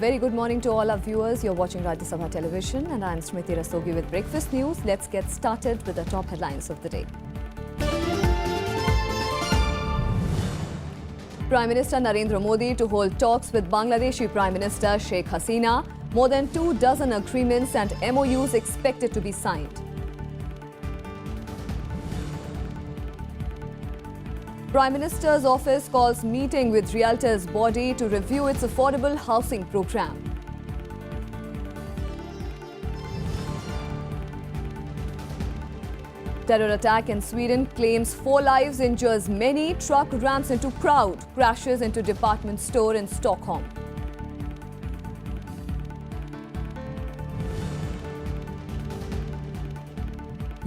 very good morning to all our viewers. You're watching Rajya Sabha Television and I'm Smriti Rastogi with Breakfast News. Let's get started with the top headlines of the day. Prime Minister Narendra Modi to hold talks with Bangladeshi Prime Minister Sheikh Hasina. More than 24 agreements and MOUs expected to be signed. Prime Minister's office calls meeting with Realtors body to review its affordable housing program. Terror attack in Sweden claims 4 lives, injures many. Truck rams into crowd, crashes into department store in Stockholm.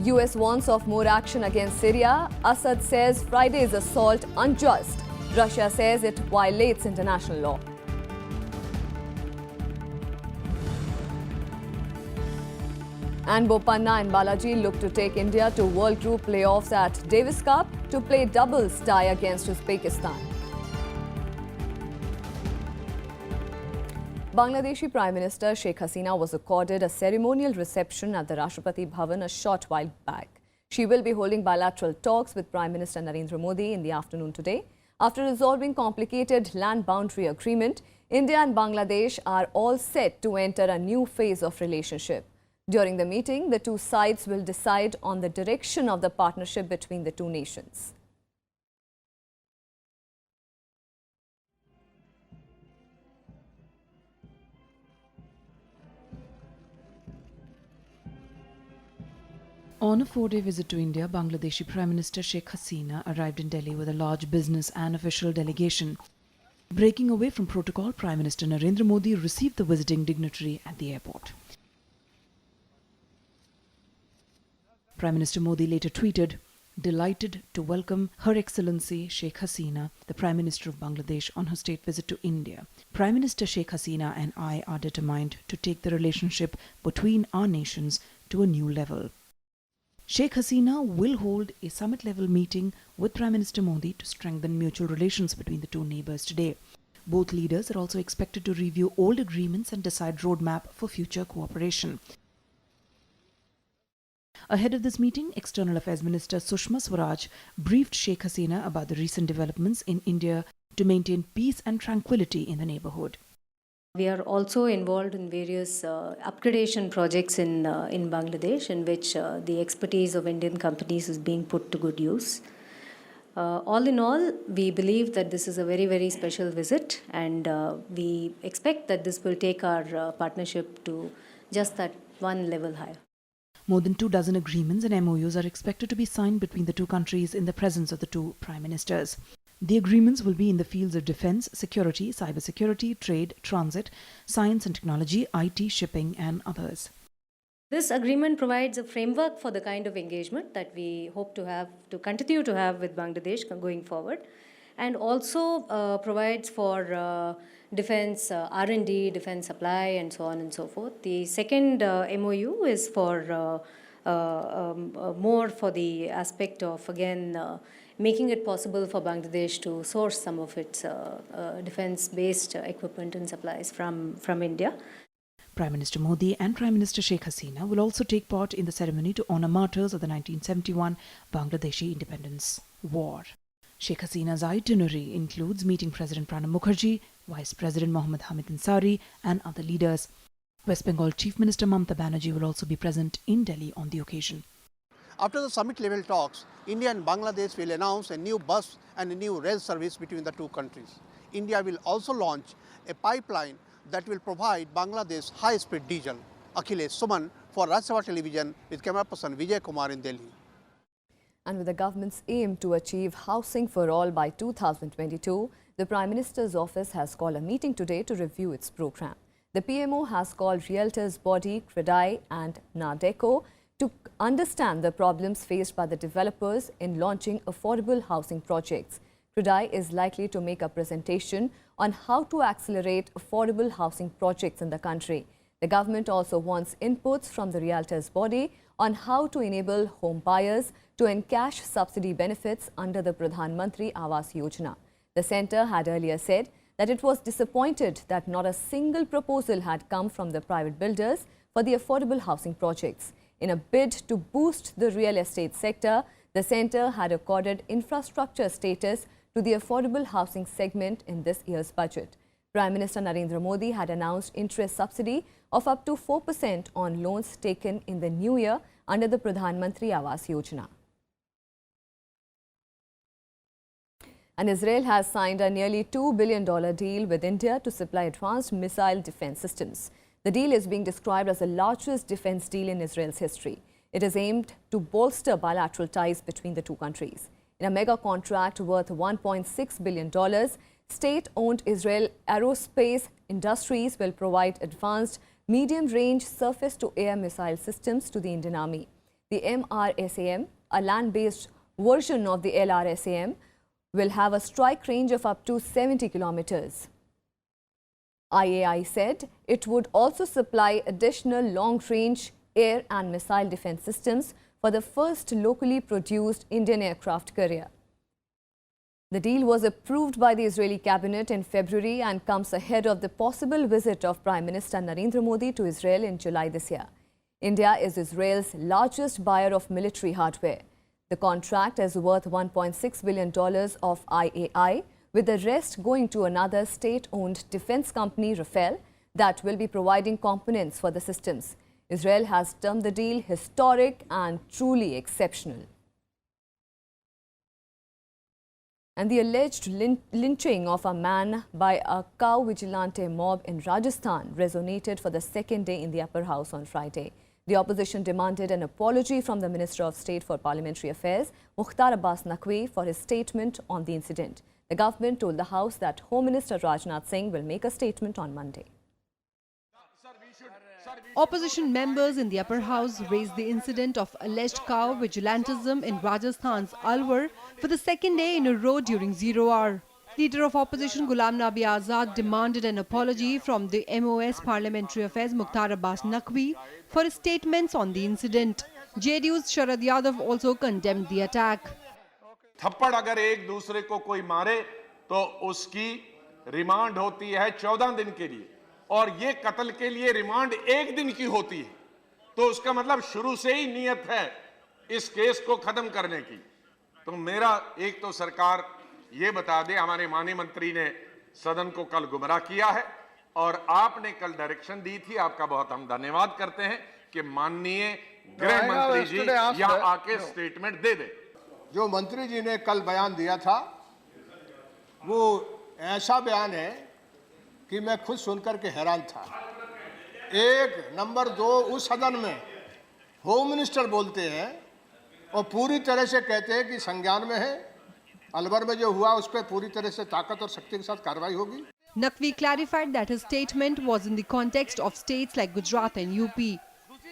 US warns of more action against Syria. Assad says Friday's assault unjust. Russia says it violates international law. And Bopanna and Balaji look to take India to World Group playoffs at Davis Cup to play doubles tie against Uzbekistan. Bangladeshi Prime Minister Sheikh Hasina was accorded a ceremonial reception at the Rashtrapati Bhavan a short while back. She will be holding bilateral talks with Prime Minister Narendra Modi in the afternoon today. After resolving complicated land boundary agreement, India and Bangladesh are all set to enter a new phase of relationship. During the meeting, the two sides will decide on the direction of the partnership between the two nations. On a 4-day visit to India, Bangladeshi Prime Minister Sheikh Hasina arrived in Delhi with a large business and official delegation. Breaking away from protocol, Prime Minister Narendra Modi received the visiting dignitary at the airport. Prime Minister Modi later tweeted, "Delighted to welcome Her Excellency Sheikh Hasina, the Prime Minister of Bangladesh, on her state visit to India. Prime Minister Sheikh Hasina and I are determined to take the relationship between our nations to a new level." Sheikh Hasina will hold a summit-level meeting with Prime Minister Modi to strengthen mutual relations between the two neighbours today. Both leaders are also expected to review old agreements and decide roadmap for future cooperation. Ahead of this meeting, External Affairs Minister Sushma Swaraj briefed Sheikh Hasina about the recent developments in India to maintain peace and tranquility in the neighbourhood. We are also involved in various upgradation projects in Bangladesh, in which the expertise of Indian companies is being put to good use. All in all, we believe that this is a very, very special visit, and we expect that this will take our partnership to just that one level higher. More than 24 agreements and MOUs are expected to be signed between the two countries in the presence of the two prime ministers. The agreements will be in the fields of defense, security, cybersecurity, trade, transit, science and technology, IT, shipping and others. This agreement provides a framework for the kind of engagement that we hope to continue to have with Bangladesh going forward, and also provides for defense R&D, defense supply and so on and so forth. The second MOU is for more for the aspect of, again, making it possible for Bangladesh to source some of its defense-based equipment and supplies from India. Prime Minister Modi and Prime Minister Sheikh Hasina will also take part in the ceremony to honour martyrs of the 1971 Bangladeshi Independence War. Sheikh Hasina's itinerary includes meeting President Pranab Mukherjee, Vice President Mohammad Hamid Ansari and other leaders. West Bengal Chief Minister Mamata Banerjee will also be present in Delhi on the occasion. After the summit-level talks, India and Bangladesh will announce a new bus and a new rail service between the two countries. India will also launch a pipeline that will provide Bangladesh high-speed diesel. Akhilesh Suman for Rajya Sabha Television with camera person Vijay Kumar in Delhi. And with the government's aim to achieve housing for all by 2022, the Prime Minister's office has called a meeting today to review its program. The PMO has called Realtors body, CREDAI and NADECO to understand the problems faced by the developers in launching affordable housing projects. CREDAI is likely to make a presentation on how to accelerate affordable housing projects in the country. The government also wants inputs from the Realtors body on how to enable home buyers to encash subsidy benefits under the Pradhan Mantri Awas Yojana. The centre had earlier said that it was disappointed that not a single proposal had come from the private builders for the affordable housing projects. In a bid to boost the real estate sector, the centre had accorded infrastructure status to the affordable housing segment in this year's budget. Prime Minister Narendra Modi had announced interest subsidy of up to 4% on loans taken in the new year under the Pradhan Mantri Awas Yojana. And Israel has signed a nearly $2 billion deal with India to supply advanced missile defense systems. The deal is being described as the largest defense deal in Israel's history. It is aimed to bolster bilateral ties between the two countries. In a mega contract worth $1.6 billion, state-owned Israel Aerospace Industries will provide advanced medium-range surface-to-air missile systems to the Indian Army. The MRSAM, a land-based version of the LRSAM, will have a strike range of up to 70 kilometers. IAI said it would also supply additional long-range air and missile defense systems for the first locally produced Indian aircraft carrier. The deal was approved by the Israeli cabinet in February and comes ahead of the possible visit of Prime Minister Narendra Modi to Israel in July this year. India is Israel's largest buyer of military hardware. The contract is worth $1.6 billion of IAI, with the rest going to another state-owned defense company, Rafael, that will be providing components for the systems. Israel has termed the deal historic and truly exceptional. And the alleged lynching of a man by a cow vigilante mob in Rajasthan resonated for the second day in the upper house on Friday. The opposition demanded an apology from the Minister of State for Parliamentary Affairs, Mukhtar Abbas Naqvi, for his statement on the incident. The government told the House that Home Minister Rajnath Singh will make a statement on Monday. Opposition members in the upper house raised the incident of alleged cow vigilantism in Rajasthan's Alwar for the second day in a row during 0 hour. Leader of opposition Ghulam Nabi Azad demanded an apology from the MOS Parliamentary Affairs Mukhtar Abbas Naqvi for his statements on the incident. JDU's Sharad Yadav also condemned the attack. थप्पड़ अगर एक दूसरे को कोई मारे तो उसकी remand होती है 14 दिन के लिए और ये कत्ल के लिए रिमांड 1 दिन की होती है, तो उसका मतलब शुरू से ही नियत है इस केस को खत्म करने की। तो मेरा एक तो सरकार ये बता दे, हमारे माननीय मंत्री ने सदन को कल गुमराह किया है और आपने कल डायरेक्शन दी थी, आपका बहुत हम धन्यवाद करते हैं कि माननीय गृह मंत्री जी यहां आके स्टेटमेंट दे दे। जो मंत्री जी ने कल बयान दिया था वो ऐसा बयान है कि मैं खुद सुनकर के हैरान था। एक नंबर 2, उस सदन में होम मिनिस्टर बोलते हैं और पूरी तरह से कहते हैं कि संज्ञान में है, अलवर में जो हुआ उस पर पूरी तरह से ताकत और शक्ति के साथ कार्रवाई होगी। Naqvi clarified that his statement was in the context of states like Gujarat and UP.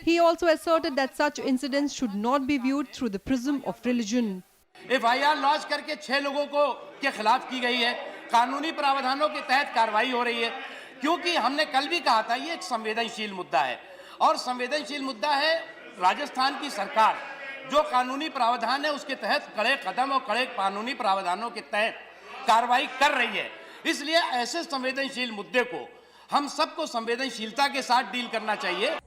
He also asserted that such incidents should not be viewed through the prism of religion. FIR launch करके 6 लोगों को के खिलाफ की गई है, कानूनी प्रावधानों के तहत कार्रवाई हो रही है, क्योंकि हमने कल भी कहा था ये एक संवेदनशील मुद्दा है और संवेदनशील मुद्दा है। राजस्थान की सरकार जो कानूनी प्रावधान है उसके तहत कड़े कदम और कड़े कानूनी प्रावधानों के तहत कार्रवाई कर रही है। इसलिए ऐसे संवेदनशील मुद्दे को हम सबको संवेदनशीलता के साथ डील करना चाहिए।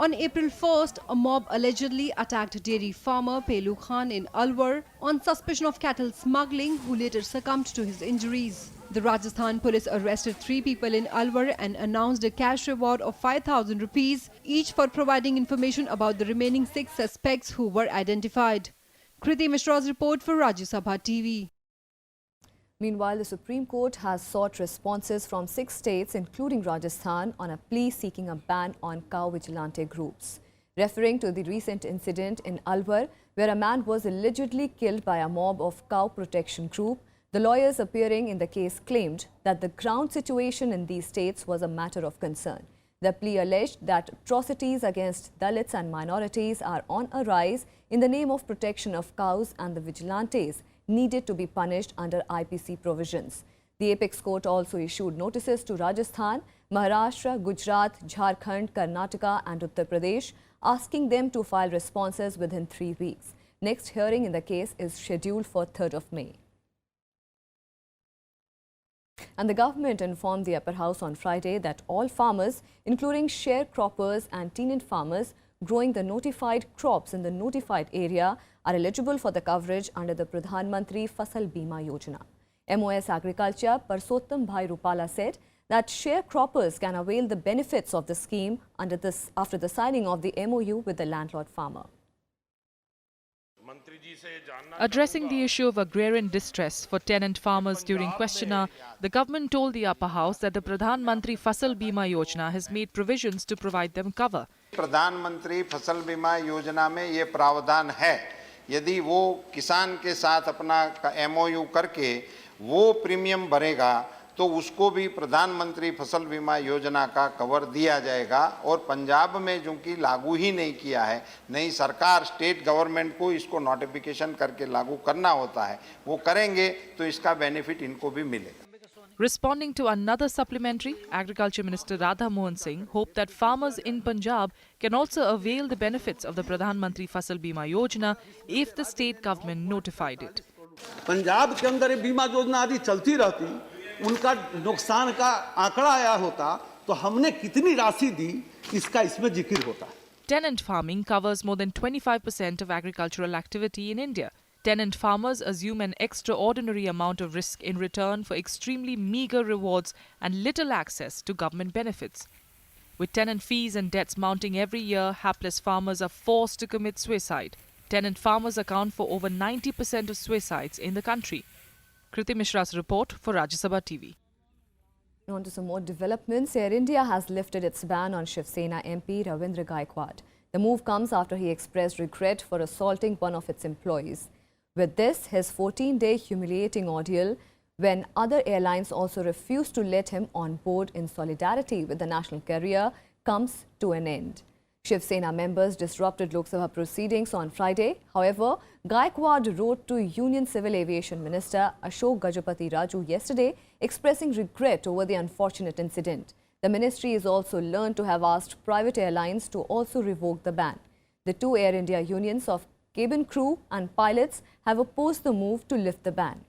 On April 1st, a mob allegedly attacked dairy farmer Pelu Khan in Alwar on suspicion of cattle smuggling, who later succumbed to his injuries. The Rajasthan police arrested 3 people in Alwar and announced a cash reward of 5,000 rupees each for providing information about the remaining 6 suspects who were identified. Kriti Mishra's report for Rajya Sabha TV. Meanwhile, the Supreme Court has sought responses from 6 states, including Rajasthan, on a plea seeking a ban on cow vigilante groups. Referring to the recent incident in Alwar, where a man was allegedly killed by a mob of cow protection group, the lawyers appearing in the case claimed that the ground situation in these states was a matter of concern. The plea alleged that atrocities against Dalits and minorities are on a rise in the name of protection of cows, and the vigilantes needed to be punished under IPC provisions. The apex court also issued notices to Rajasthan, Maharashtra, Gujarat, Jharkhand, Karnataka and Uttar Pradesh, asking them to file responses within 3 weeks. Next hearing in the case is scheduled for 3rd of May. And the government informed the upper house on Friday that all farmers, including sharecroppers and tenant farmers growing the notified crops in the notified area, are eligible for the coverage under the Pradhan Mantri Fasal Bima Yojana. MOS Agriculture Parsottam Bhai Rupala said that sharecroppers can avail the benefits of the scheme after the signing of the MOU with the landlord farmer. Addressing the issue of agrarian distress for tenant farmers during question hour, the government told the upper house that the Pradhan Mantri Fasal Bima Yojana has made provisions to provide them cover. प्रधानमंत्री फसल बीमा योजना में ये प्रावधान है, यदि वो किसान के साथ अपना MOU करके वो प्रीमियम भरेगा तो उसको भी प्रधानमंत्री फसल बीमा योजना का कवर दिया जाएगा। और पंजाब में जो कि लागू ही नहीं किया है, नई सरकार स्टेट गवर्नमेंट को इसको नोटिफिकेशन करके लागू करना होता है, वो करेंगे तो इसका बेनिफिट इनको भी मिलेगा। Responding to another supplementary, Agriculture Minister Radha Mohan Singh hoped that farmers in Punjab can also avail the benefits of the Pradhan Mantri Fasal Bima Yojana if the state government notified it. Punjab के अंदर ये बीमा योजना आदि चलती रहती, उनका नुकसान का आंकड़ा आया होता तो हमने कितनी राशि दी इसका इसमें जिक्र होता। Tenant farming covers more than 25% of agricultural activity in India. Tenant farmers assume an extraordinary amount of risk in return for extremely meager rewards and little access to government benefits. With tenant fees and debts mounting every year, hapless farmers are forced to commit suicide. Tenant farmers account for over 90% of suicides in the country. Kriti Mishra's report for Rajya Sabha TV. On to some more developments. Air India has lifted its ban on Shiv Sena MP Ravindra Gaikwad. The move comes after he expressed regret for assaulting one of its employees. With this, his 14-day humiliating ordeal, when other airlines also refused to let him on board in solidarity with the national carrier, comes to an end. Shiv Sena members disrupted Lok Sabha proceedings on Friday. However, Gaikwad wrote to Union Civil Aviation Minister Ashok Gajapati Raju yesterday, expressing regret over the unfortunate incident. The ministry is also learned to have asked private airlines to also revoke the ban. The two Air India unions of cabin crew and pilots have opposed the move to lift the ban.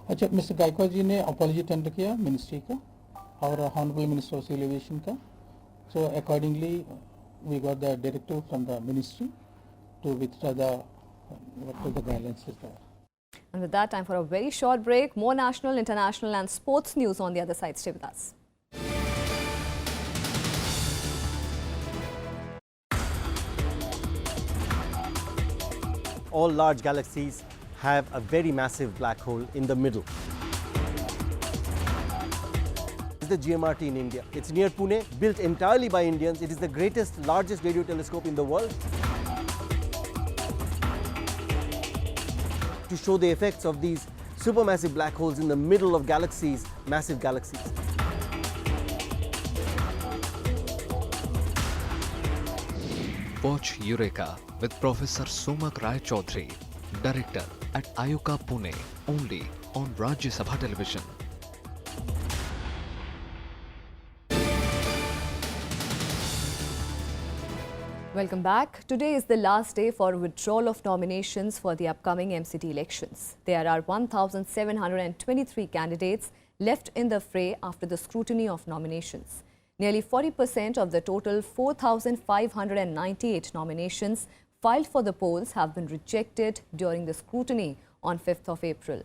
अच्छा, mister Gaikwad ji ने apology tender किया ministry का और honourable minister of civil aviation का, so accordingly we got the directive from the ministry to withdraw the what the guidelines is there. And with that, time for a very short break. More national, international and sports news on the other side. Stay with us. All large galaxies have a very massive black hole in the middle. This is the GMRT in India. It's near Pune, built entirely by Indians. It is the greatest, largest radio telescope in the world to show the effects of these supermassive black holes in the middle of galaxies, massive galaxies. Watch Eureka with Professor Somak Rai Chaudhary, Director at Ayuka Pune, only on Rajya Sabha Television. Welcome back. Today is the last day for withdrawal of nominations for the upcoming MCT elections. There are 1,723 candidates left in the fray after the scrutiny of nominations. Nearly 40% of the total 4,598 nominations filed for the polls have been rejected during the scrutiny on 5th of April.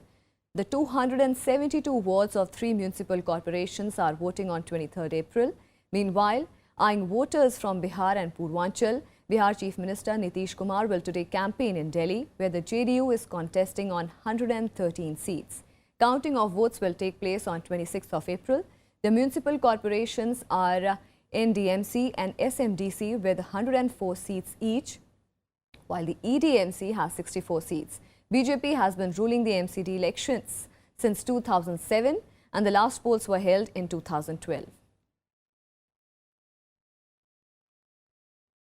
The 272 wards of 3 municipal corporations are voting on 23rd April. Meanwhile, eyeing voters from Bihar and Purvanchal, Bihar Chief Minister Nitish Kumar will today campaign in Delhi, where the JDU is contesting on 113 seats. Counting of votes will take place on 26th of April. The municipal corporations are NDMC and SMDC with 104 seats each, while the EDMC has 64 seats. BJP has been ruling the MCT elections since 2007 and the last polls were held in 2012.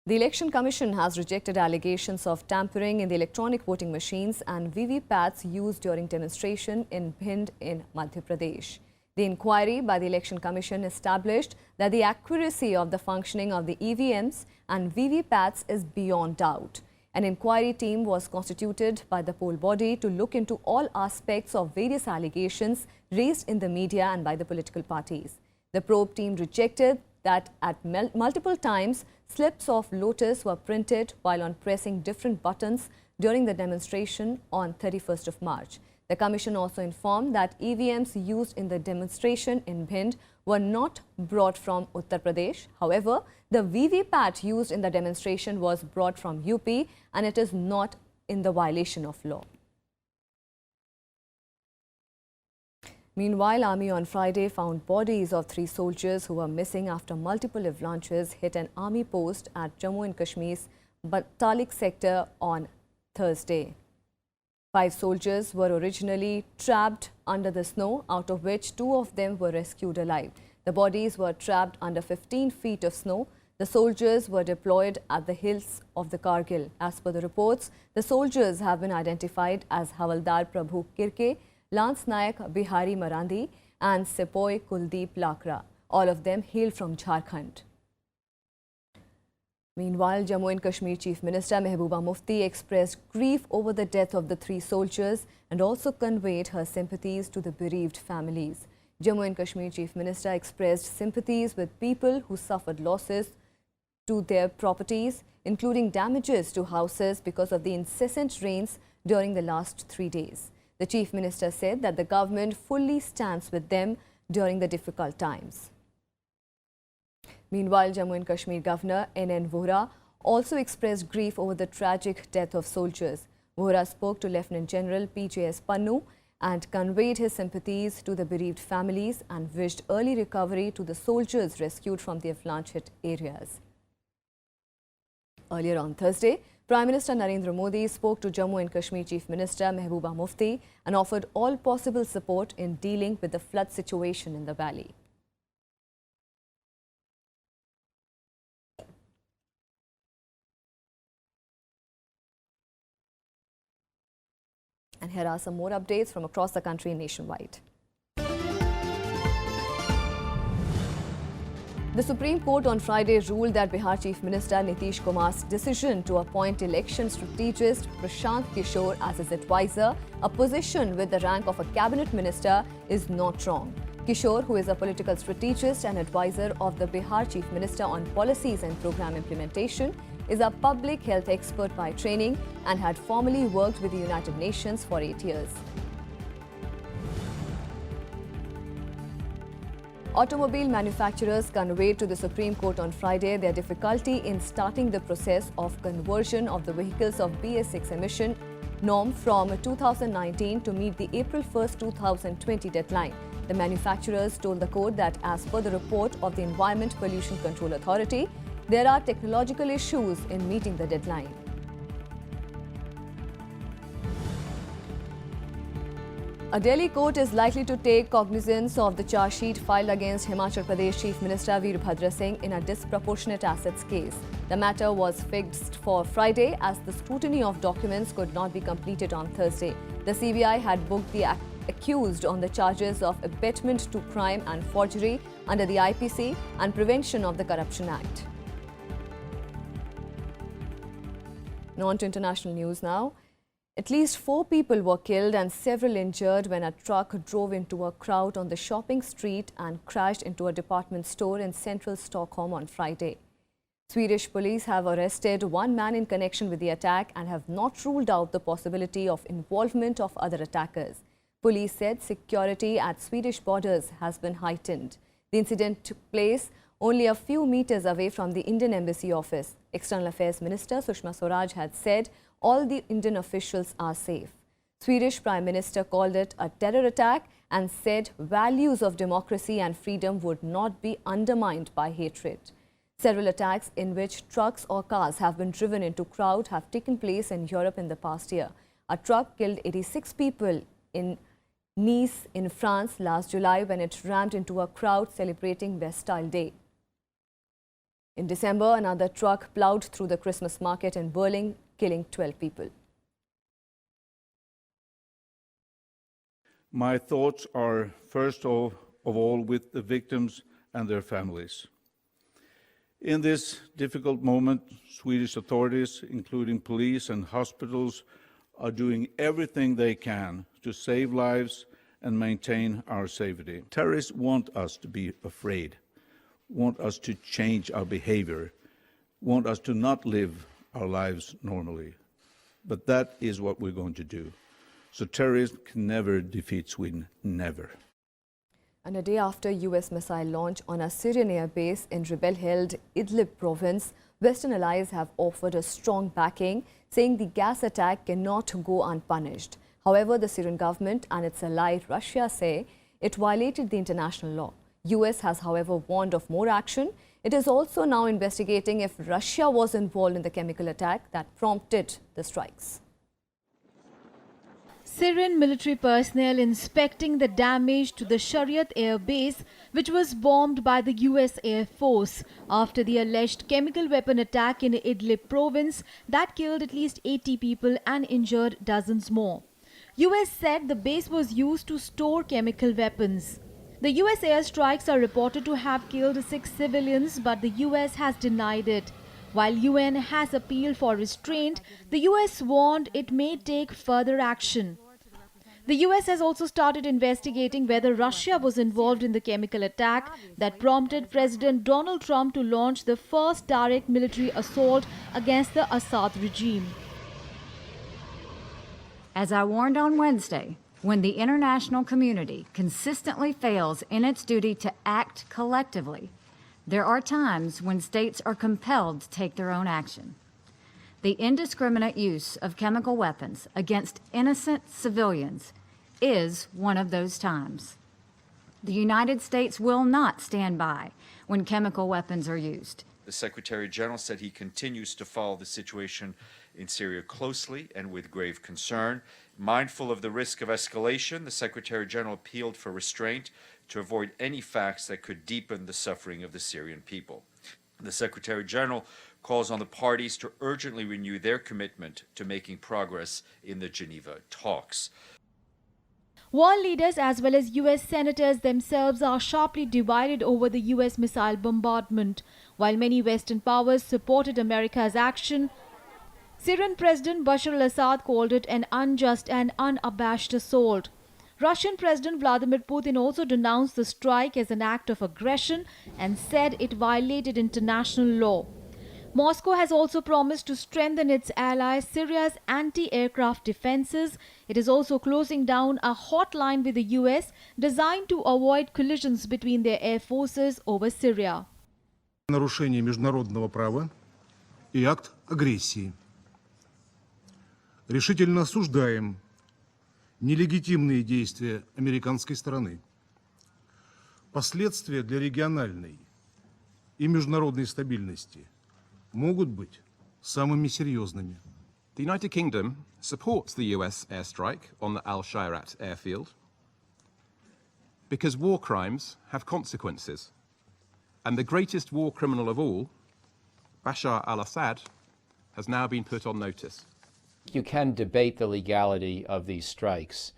The Election Commission has rejected allegations of tampering in the electronic voting machines and VVPATs used during demonstration in Bhind in Madhya Pradesh. The inquiry by the Election Commission established that the accuracy of the functioning of the EVMs and VVPATs is beyond doubt. An inquiry team was constituted by the poll body to look into all aspects of various allegations raised in the media and by the political parties. The probe team rejected that at multiple times slips of Lotus were printed while on pressing different buttons during the demonstration on 31st of March. The commission also informed that EVMs used in the demonstration in Bhind were not brought from Uttar Pradesh. However, the VVPAT used in the demonstration was brought from UP and it is not in the violation of law. Meanwhile, Army on Friday found bodies of 3 soldiers who were missing after multiple avalanches hit an army post at Jammu and Kashmir's Batalik sector on Thursday. 5 soldiers were originally trapped under the snow, out of which 2 of them were rescued alive. The bodies were trapped under 15 feet of snow. The soldiers were deployed at the hills of the Kargil. As per the reports, the soldiers have been identified as Havaldar Prabhu Kirke, Lance Nayak Bihari Marandi and Sepoy Kuldeep Lakra. All of them hail from Jharkhand. Meanwhile, Jammu and Kashmir Chief Minister Mehbooba Mufti expressed grief over the death of the 3 soldiers and also conveyed her sympathies to the bereaved families. Jammu and Kashmir Chief Minister expressed sympathies with people who suffered losses to their properties, including damages to houses because of the incessant rains during the last 3 days. The Chief Minister said that the government fully stands with them during the difficult times. Meanwhile, Jammu and Kashmir Governor N.N. Vohra also expressed grief over the tragic death of soldiers. Vohra spoke to Lieutenant General P.J.S. Pannu and conveyed his sympathies to the bereaved families and wished early recovery to the soldiers rescued from the avalanche-hit areas. Earlier on Thursday, Prime Minister Narendra Modi spoke to Jammu and Kashmir Chief Minister Mehbooba Mufti and offered all possible support in dealing with the flood situation in the valley. And here are some more updates from across the country and nationwide. The Supreme Court on Friday ruled that Bihar Chief Minister Nitish Kumar's decision to appoint election strategist Prashant Kishore as his advisor, a position with the rank of a cabinet minister, is not wrong. Kishore, who is a political strategist and advisor of the Bihar Chief Minister on policies and program implementation, is a public health expert by training and had formerly worked with the United Nations for 8 years. Automobile manufacturers conveyed to the Supreme Court on Friday their difficulty in starting the process of conversion of the vehicles of BS6 emission norm from 2019 to meet the April 1, 2020 deadline. The manufacturers told the court that as per the report of the Environment Pollution Control Authority, there are technological issues in meeting the deadline. A Delhi court is likely to take cognizance of the charge sheet filed against Himachal Pradesh Chief Minister Veerbhadra Singh in a disproportionate assets case. The matter was fixed for Friday as the scrutiny of documents could not be completed on Thursday. The CBI had booked the accused on the charges of abetment to crime and forgery under the IPC and Prevention of the Corruption Act. Now on to international news now. At least 4 people were killed and several injured when a truck drove into a crowd on the shopping street and crashed into a department store in central Stockholm on Friday. Swedish police have arrested 1 man in connection with the attack and have not ruled out the possibility of involvement of other attackers. Police said security at Swedish borders has been heightened. The incident took place only a few meters away from the Indian Embassy office. External Affairs Minister Sushma Swaraj had said all the Indian officials are safe. Swedish Prime Minister called it a terror attack and said values of democracy and freedom would not be undermined by hatred. Several attacks in which trucks or cars have been driven into crowd have taken place in Europe in the past year. A truck killed 86 people in Nice in France last July when it rammed into a crowd celebrating Bastille Day. In December, another truck ploughed through the Christmas market in Berlin, killing 12 people. My thoughts are first of all with the victims and their families. In this difficult moment, Swedish authorities, including police and hospitals, are doing everything they can to save lives and maintain our safety. Terrorists want us to be afraid, want us to change our behavior, want us to not live our lives normally. But that is what we're going to do. So terrorists can never defeat Sweden, never. And a day after US missile launch on a Syrian air base in rebel-held Idlib province, Western allies have offered a strong backing, saying the gas attack cannot go unpunished. However, the Syrian government and its ally Russia say it violated the international law. US has, however, warned of more action. It is also now investigating if Russia was involved in the chemical attack that prompted the strikes. Syrian military personnel inspecting the damage to the Shariat air base, which was bombed by the US Air Force after the alleged chemical weapon attack in Idlib province that killed at least 80 people and injured dozens more. US said the base was used to store chemical weapons. The US airstrikes are reported to have killed 6 civilians, but the US has denied it. While UN has appealed for restraint, the US warned it may take further action. The US has also started investigating whether Russia was involved in the chemical attack that prompted President Donald Trump to launch the first direct military assault against the Assad regime. As I warned on Wednesday, when the international community consistently fails in its duty to act collectively, there are times when states are compelled to take their own action. The indiscriminate use of chemical weapons against innocent civilians is one of those times. The United States will not stand by when chemical weapons are used. The Secretary General said he continues to follow the situation in Syria closely and with grave concern. Mindful of the risk of escalation, the Secretary General appealed for restraint to avoid any facts that could deepen the suffering of the Syrian people. The Secretary General calls on the parties to urgently renew their commitment to making progress in the Geneva talks. World leaders as well as US senators themselves are sharply divided over the US missile bombardment. While many Western powers supported America's action, Syrian President Bashar al-Assad called it an unjust and unabashed assault. Russian President Vladimir Putin also denounced the strike as an act of aggression and said it violated international law. Moscow has also promised to strengthen its ally Syria's anti-aircraft defenses. It is also closing down a hotline with the US designed to avoid collisions between their air forces over Syria. Нарушение международного права и акт агрессии. Решительно осуждаем нелегитимные действия американской стороны. Последствия для региональной и международной стабильности могут быть самыми серьезными. The United Kingdom supports the US airstrike on the Al-Shayrat airfield because war crimes have consequences. And the greatest war criminal of all, Bashar al-Assad, has now been put on notice. You can debate the legality of these strikes.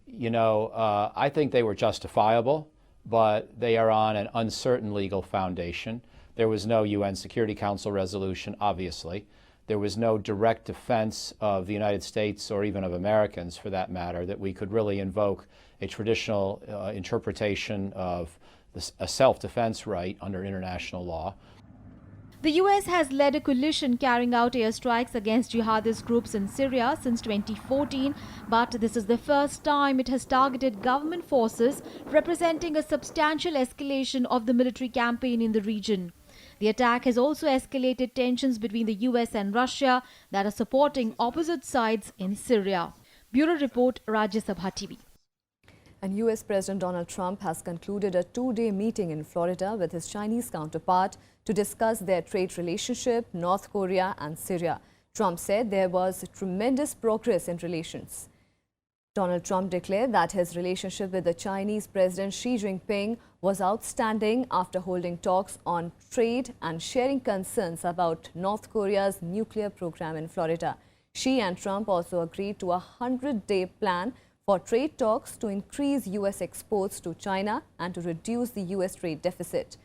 You know, I think they were justifiable, but they are on an uncertain legal foundation. There was no UN Security Council resolution, obviously. There was no direct defense of the United States or even of Americans, for that matter, that we could really invoke a traditional interpretation of a self-defense right under international law. The US has led a coalition carrying out airstrikes against jihadist groups in Syria since 2014, but this is the first time it has targeted government forces, representing a substantial escalation of the military campaign in the region. The attack has also escalated tensions between the US and Russia that are supporting opposite sides in Syria. Bureau Report, Rajya Sabha TV. And US President Donald Trump has concluded a two-day meeting in Florida with his Chinese counterpart to discuss their trade relationship, North Korea and Syria. Trump said there was tremendous progress in relations. Donald Trump declared that his relationship with the Chinese President Xi Jinping was outstanding after holding talks on trade and sharing concerns about North Korea's nuclear program in Florida. Xi and Trump also agreed to a 100-day plan for trade talks to increase US exports to China and to reduce the US trade deficit.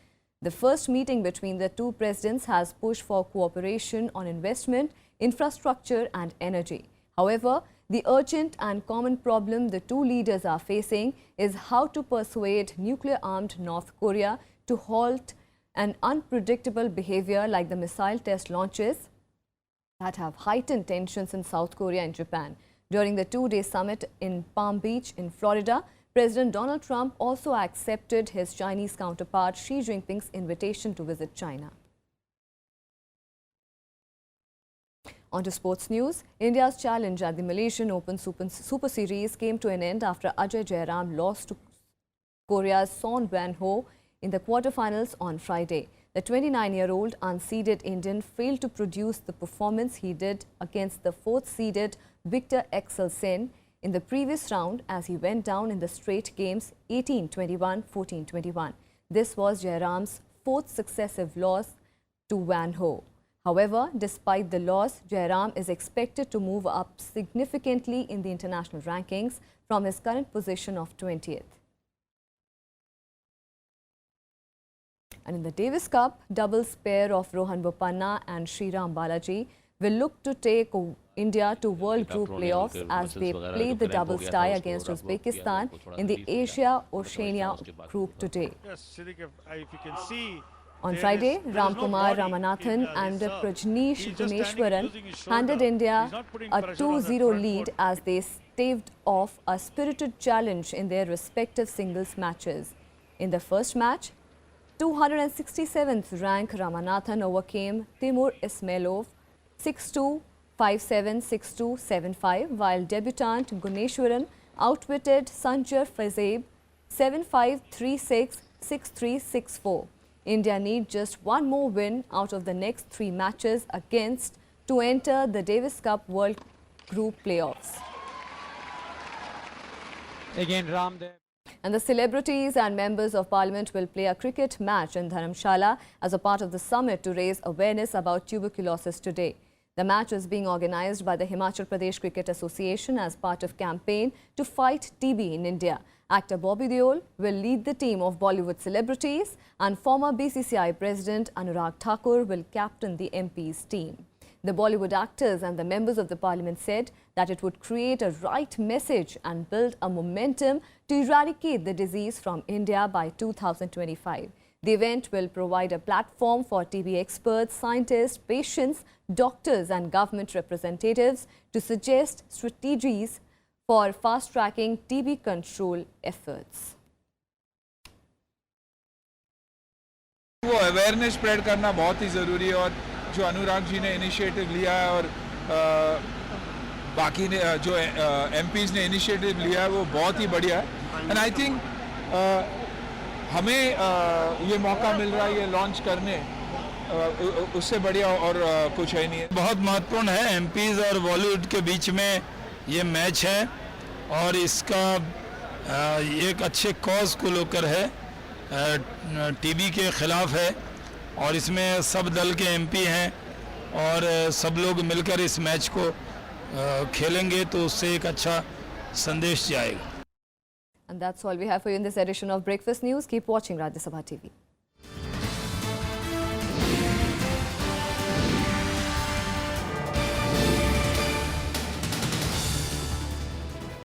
The first meeting between the two presidents has pushed for cooperation on investment, infrastructure and energy. However, the urgent and common problem the two leaders are facing is how to persuade nuclear-armed North Korea to halt an unpredictable behavior like the missile test launches that have heightened tensions in South Korea and Japan. During the two-day summit in Palm Beach in Florida, President Donald Trump also accepted his Chinese counterpart Xi Jinping's invitation to visit China. On to sports news. India's challenge at the Malaysian Open Super Series came to an end after Ajay Jairam lost to Korea's Son Wan Ho in the quarterfinals on Friday. The 29-year-old unseeded Indian failed to produce the performance he did against the fourth-seeded Victor Axelsen in the previous round as he went down in the straight games 18-21, 14-21. This was Jairam's fourth successive loss to Wan Ho. However, despite the loss, Jairam is expected to move up significantly in the international rankings from his current position of 20th. And in the Davis Cup, doubles pair of Rohan Bopanna and Sriram Balaji will look to take India to World Group playoffs as they play the doubles tie against Uzbekistan in the Asia-Oceania group today. Yes, Siddiq, if you can see, on Friday, Ramkumar Ramanathan and Prajneesh Guneshwaran handed India a 2-0 lead as they staved off a spirited challenge in their respective singles matches. In the first match, 267th rank Ramanathan overcame Timur Ismailov 6-2, 5-7, 6-2, 7-5, while debutant Guneshwaran outwitted Sanjar Fazeb 7-5, 3-6, 6-3, 6-4. India need just one more win out of the next 3 matches against to enter the Davis Cup World Group playoffs. Again, Ramdev. And the celebrities and members of parliament will play a cricket match in Dharamshala as a part of the summit to raise awareness about tuberculosis today. The match is being organized by the Himachal Pradesh Cricket Association as part of campaign to fight TB in India. Actor Bobby Deol will lead the team of Bollywood celebrities and former BCCI President Anurag Thakur will captain the MP's team. The Bollywood actors and the members of the parliament said that it would create a right message and build a momentum to eradicate the disease from India by 2025. The event will provide a platform for TB experts, scientists, patients, doctors and government representatives to suggest strategies for fast-tracking TB control efforts. वो awareness spread करना बहुत ही ज़रूरी है और जो अनुराग जी ने initiative लिया है और बाकी ने जो एमपीज़ ने इनिशिएटिव लिया है वो बहुत ही बढ़िया है एंड आई थिंक हमें ये मौका मिल रहा है ये लॉन्च करने उससे बढ़िया और कुछ है नहीं। बहुत महत्वपूर्ण है एमपीज़ और बॉलीवुड के बीच में ये मैच है और इसका एक अच्छे कॉज को लेकर है टीबी के खिलाफ है और इसमें सब दल के एमपी हैं और सब लोग मिलकर इस मैच को खेलेंगे तो उससे एक अच्छा संदेश जाएगा। And that's all we have for you in this edition of Breakfast News. Keep watching Rajya Sabha TV.